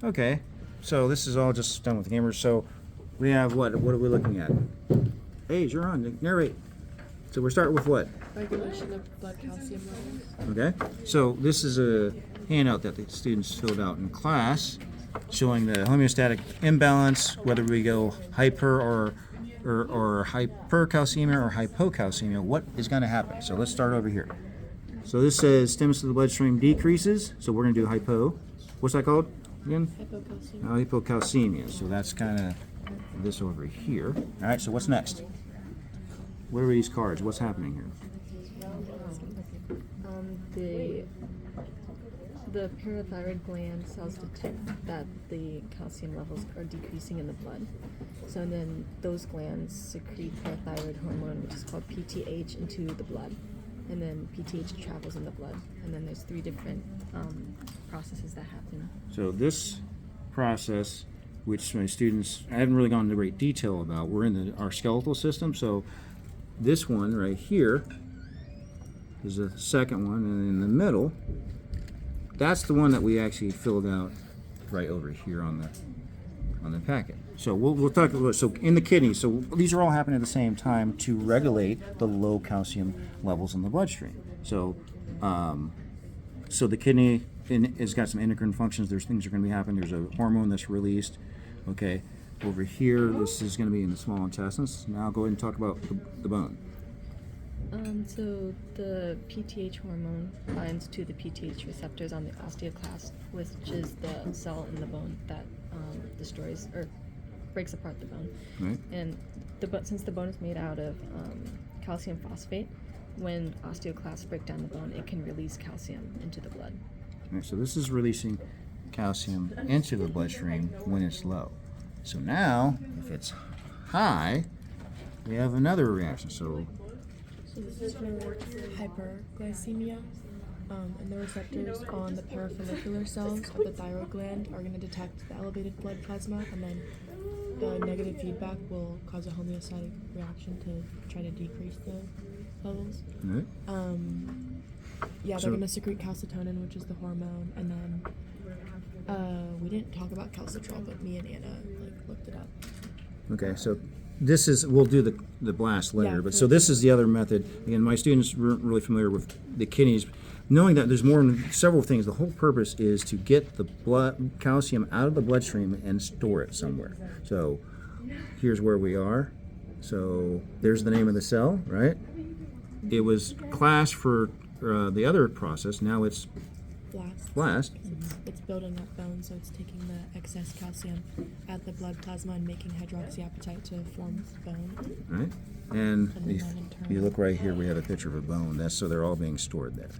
Okay, so this is all just done with the gamers. So we have what? What are we looking at? Hey, you're on. Narrate. So we're starting with what? Regulation of blood calcium levels. Okay. So this is a handout that the students filled out in class, showing the homeostatic imbalance, whether we go hyper or hypercalcemia or hypocalcemia. What is going to happen? So let's start over here. So this says stimulus of the bloodstream decreases. So we're going to do hypo. What's that called again? Hypocalcemia. Hypocalcemia. So that's kind of this over here. All right. So what's next? What are these cards? What's happening here? The parathyroid gland cells detect that the calcium levels are decreasing in the blood. So then those glands secrete parathyroid hormone, which is called PTH, into the blood. And then PTH travels in the blood. And then there's 3 different processes that happen. So this process, which my students, I haven't really gone into great detail about, we're in our skeletal system. So this one right here is the second one, and in the middle, that's the one that we actually filled out right over here on the packet. So we'll talk about, so in the kidney, so these are all happening at the same time to regulate the low calcium levels in the bloodstream. So so the kidney has got some endocrine functions. There's things that are going to be happening. There's a hormone that's released. Okay, over here, this is going to be in the small intestines. Now go ahead and talk about the bone. So the PTH hormone binds to the PTH receptors on the osteoclast, which is the cell in the bone that destroys or breaks apart the bone. Right. And since the bone is made out of calcium phosphate, when osteoclasts break down the bone, it can release calcium into the blood. Right, so this is releasing calcium into the bloodstream when it's low. So now, if it's high, we have another reaction. So this is for hyperglycemia, and the receptors on the parafollicular cells of the thyroid gland are going to detect the elevated blood plasma, and then the negative feedback will cause a homeostatic reaction to try to decrease the levels. right. They're going to secrete calcitonin, which is the hormone, and then we didn't talk about calcitrol, but me and Anna looked it up. Okay, so this is, we'll do the blast later, Yeah, but so this is the other method. Again, my students weren't really familiar with the kidneys. Knowing that there's more than several things, the whole purpose is to get the blood calcium out of the bloodstream and store it somewhere. So here's where we are. So there's the name of the cell, right? It was class for the other process. Now it's blast. It's building up bone, so it's taking the excess calcium at the blood plasma and making hydroxyapatite to form bone. Right? And And if then in turn- you look right here, we have a picture of a bone. That's so they're all being stored there.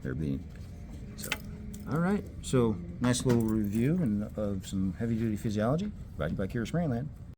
They're being so. All right. So nice little review and of some heavy duty physiology. Brought to you by Curious Brainland.